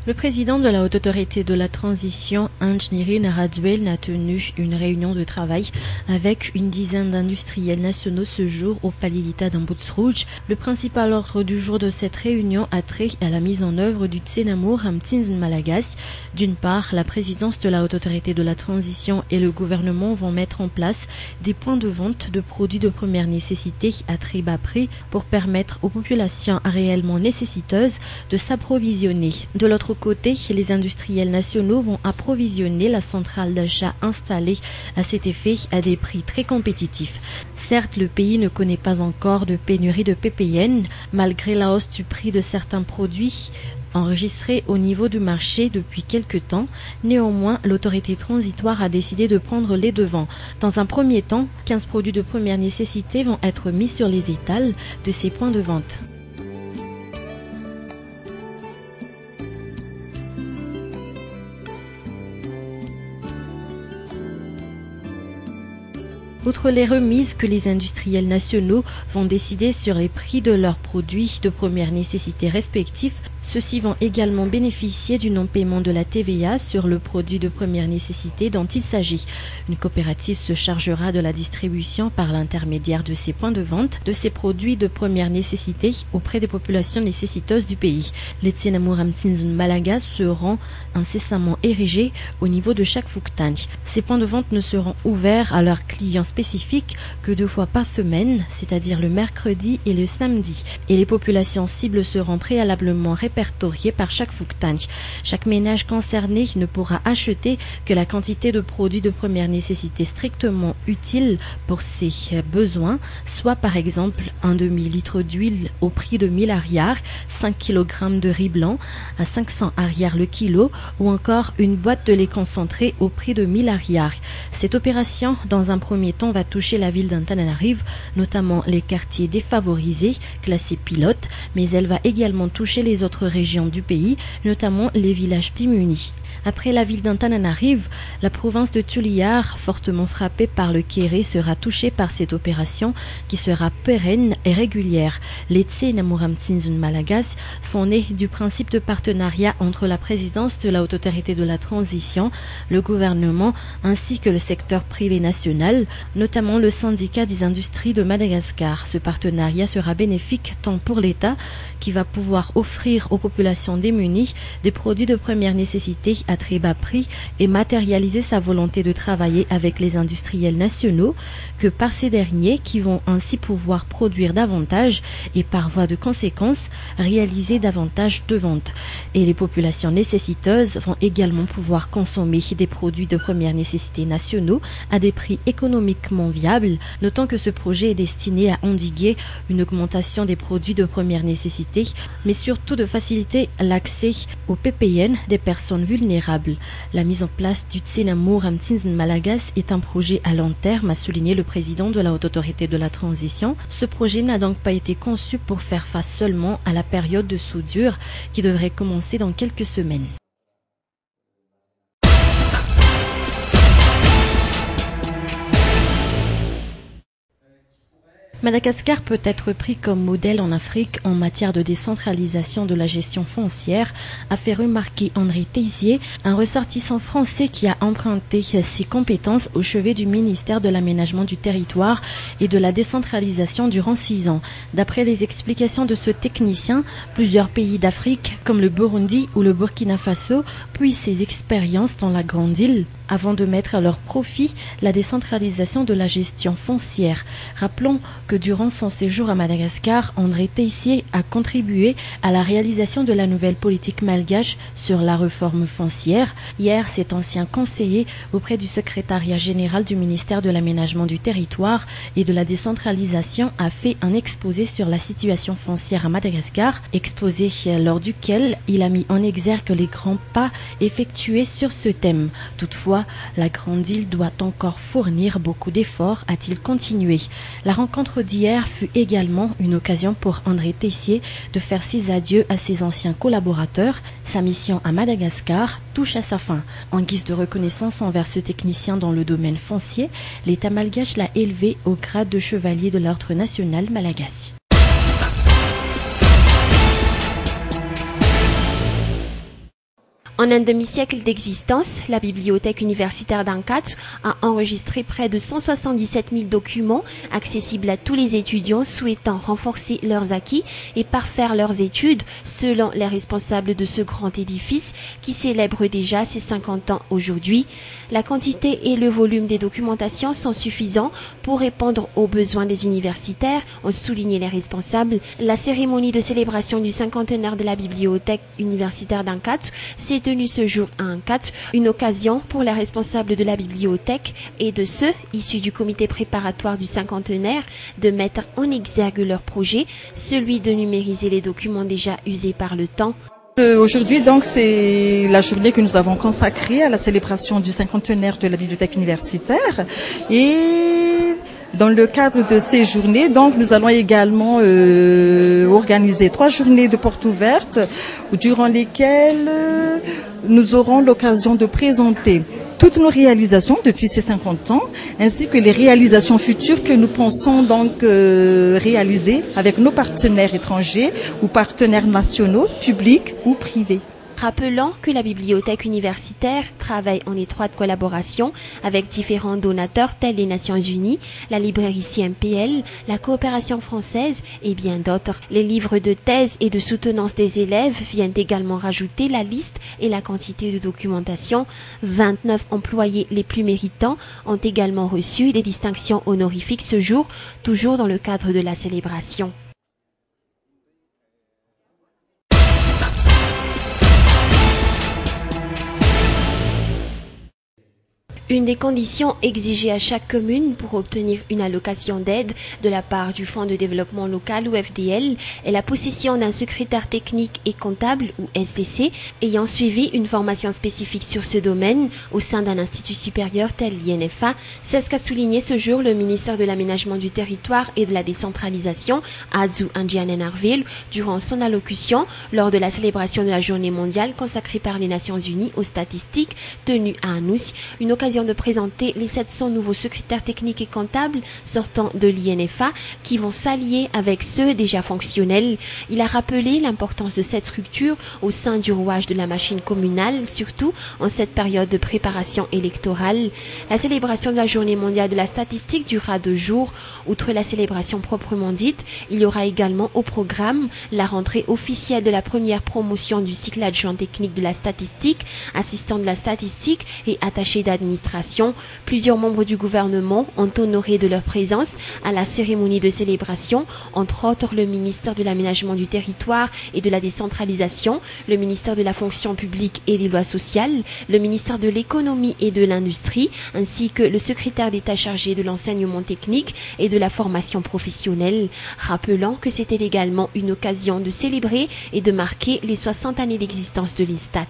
Le président de la Haute Autorité de la Transition, Anjnirine Raduel, a tenu une réunion de travail avec une dizaine d'industriels nationaux ce jour au Palais d'État d'Amboutsrouj. Le principal ordre du jour de cette réunion a trait à la mise en œuvre du Tsenamour Amtinzun Malagas. D'une part, la présidence de la Haute Autorité de la Transition et le gouvernement vont mettre en place des points de vente de produits de première nécessité à très bas prix pour permettre aux populations réellement nécessiteuses de s'approvisionner. De l'autre côté, les industriels nationaux vont approvisionner la centrale d'achat installée à cet effet à des prix très compétitifs. Certes, le pays ne connaît pas encore de pénurie de PPN, malgré la hausse du prix de certains produits enregistrés au niveau du marché depuis quelque temps. Néanmoins, l'autorité transitoire a décidé de prendre les devants. Dans un premier temps, 15 produits de première nécessité vont être mis sur les étals de ces points de vente. Outre les remises que les industriels nationaux vont décider sur les prix de leurs produits de première nécessité respectifs, ceux-ci vont également bénéficier du non-paiement de la TVA sur le produit de première nécessité dont il s'agit. Une coopérative se chargera de la distribution par l'intermédiaire de ces points de vente de ces produits de première nécessité auprès des populations nécessiteuses du pays. Les Tsenamour Amtinzun Malagas seront incessamment érigés au niveau de chaque Fouktang. Ces points de vente ne seront ouverts à leurs clients spécifiques que 2 fois par semaine, c'est-à-dire le mercredi et le samedi. Et les populations cibles seront préalablement répertoriées par chaque Fouktang. Chaque ménage concerné ne pourra acheter que la quantité de produits de première nécessité strictement utile pour ses besoins, soit par exemple un demi-litre d'huile au prix de 1000 arrières, 5 kg de riz blanc à 500 arrières le kilo, ou encore une boîte de lait concentré au prix de 1000 arrières. Cette opération, dans un premier temps, va toucher la ville d'Antananarive, notamment les quartiers défavorisés, classés pilotes, mais elle va également toucher les autres régions du pays, notamment les villages démunis. Après la ville d'Antananarive, la province de Tuliar, fortement frappée par le Kéré, sera touchée par cette opération qui sera pérenne et régulière. Les Tsenamour Amtinzun Malagas sont nés du principe de partenariat entre la présidence de la Haute Autorité de la Transition, le gouvernement ainsi que le secteur privé national, notamment le syndicat des industries de Madagascar. Ce partenariat sera bénéfique tant pour l'État, qui va pouvoir offrir aux populations démunies des produits de première nécessité à très bas prix et matérialiser sa volonté de travailler avec les industriels nationaux, que par ces derniers qui vont ainsi pouvoir produire davantage et par voie de conséquence réaliser davantage de ventes. Et les populations nécessiteuses vont également pouvoir consommer des produits de première nécessité nationaux à des prix économiquement viables, notant que ce projet est destiné à endiguer une augmentation des produits de première nécessité, mais surtout de faciliter l'accès au PPN des personnes vulnérables. La mise en place du Tsenamour Amtinzun Malagas est un projet à long terme, a souligné le président de la Haute Autorité de la Transition. Ce projet n'a donc pas été conçu pour faire face seulement à la période de soudure qui devrait commencer dans quelques semaines. Madagascar peut être pris comme modèle en Afrique en matière de décentralisation de la gestion foncière, a fait remarquer André Teissier, un ressortissant français qui a emprunté ses compétences au chevet du ministère de l'Aménagement du Territoire et de la décentralisation durant 6 ans. D'après les explications de ce technicien, plusieurs pays d'Afrique, comme le Burundi ou le Burkina Faso, puisent ces expériences dans la Grande Île avant de mettre à leur profit la décentralisation de la gestion foncière. Rappelons que durant son séjour à Madagascar, André Teissier a contribué à la réalisation de la nouvelle politique malgache sur la réforme foncière. Hier, cet ancien conseiller auprès du secrétariat général du ministère de l'Aménagement du Territoire et de la décentralisation a fait un exposé sur la situation foncière à Madagascar, exposé lors duquel il a mis en exergue les grands pas effectués sur ce thème. Toutefois, la Grande Île doit encore fournir beaucoup d'efforts, a-t-il continué. La rencontre d'hier fut également une occasion pour André Teissier de faire ses adieux à ses anciens collaborateurs. Sa mission à Madagascar touche à sa fin. En guise de reconnaissance envers ce technicien dans le domaine foncier, l'État malgache l'a élevé au grade de chevalier de l'Ordre national malagasy. En un demi-siècle d'existence, la bibliothèque universitaire d'Ankatch a enregistré près de 177 000 documents accessibles à tous les étudiants souhaitant renforcer leurs acquis et parfaire leurs études, selon les responsables de ce grand édifice qui célèbre déjà ses 50 ans aujourd'hui. La quantité et le volume des documentations sont suffisants pour répondre aux besoins des universitaires, ont souligné les responsables. La cérémonie de célébration du cinquantenaire de la bibliothèque universitaire d'Ankatch s'est tenue ce jour à Ankatch, une occasion pour les responsables de la bibliothèque et de ceux issus du comité préparatoire du cinquantenaire de mettre en exergue leur projet, celui de numériser les documents déjà usés par le temps. Aujourd'hui, donc, c'est la journée que nous avons consacrée à la célébration du cinquantenaire de la bibliothèque universitaire. Et dans le cadre de ces journées, donc, nous allons également organiser 3 journées de portes ouvertes durant lesquelles nous aurons l'occasion de présenter toutes nos réalisations depuis ces 50 ans, ainsi que les réalisations futures que nous pensons donc réaliser avec nos partenaires étrangers ou partenaires nationaux, publics ou privés. Rappelons que la bibliothèque universitaire travaille en étroite collaboration avec différents donateurs tels les Nations Unies, la librairie CMPL, la coopération française et bien d'autres. Les livres de thèse et de soutenance des élèves viennent également rajouter la liste et la quantité de documentation. 29 employés les plus méritants ont également reçu des distinctions honorifiques ce jour, toujours dans le cadre de la célébration. Une des conditions exigées à chaque commune pour obtenir une allocation d'aide de la part du Fonds de développement local ou FDL est la possession d'un secrétaire technique et comptable ou STC ayant suivi une formation spécifique sur ce domaine au sein d'un institut supérieur tel l'INFA. C'est ce qu'a souligné ce jour le ministère de l'Aménagement du Territoire et de la Décentralisation, Adzu Andjianenarville, durant son allocution lors de la célébration de la Journée mondiale consacrée par les Nations Unies aux statistiques tenue à Anoussi, une occasion de présenter les 700 nouveaux secrétaires techniques et comptables sortant de l'INFA qui vont s'allier avec ceux déjà fonctionnels. Il a rappelé l'importance de cette structure au sein du rouage de la machine communale, surtout en cette période de préparation électorale. La célébration de la Journée mondiale de la statistique durera 2 jours. Outre la célébration proprement dite, il y aura également au programme la rentrée officielle de la première promotion du cycle adjoint technique de la statistique, assistant de la statistique et attaché d'administration. Plusieurs membres du gouvernement ont honoré de leur présence à la cérémonie de célébration, entre autres le ministère de l'Aménagement du Territoire et de la Décentralisation, le ministère de la Fonction publique et des lois sociales, le ministère de l'Économie et de l'Industrie, ainsi que le secrétaire d'État chargé de l'enseignement technique et de la formation professionnelle. Rappelant que c'était également une occasion de célébrer et de marquer les 60 années d'existence de l'INSTAT.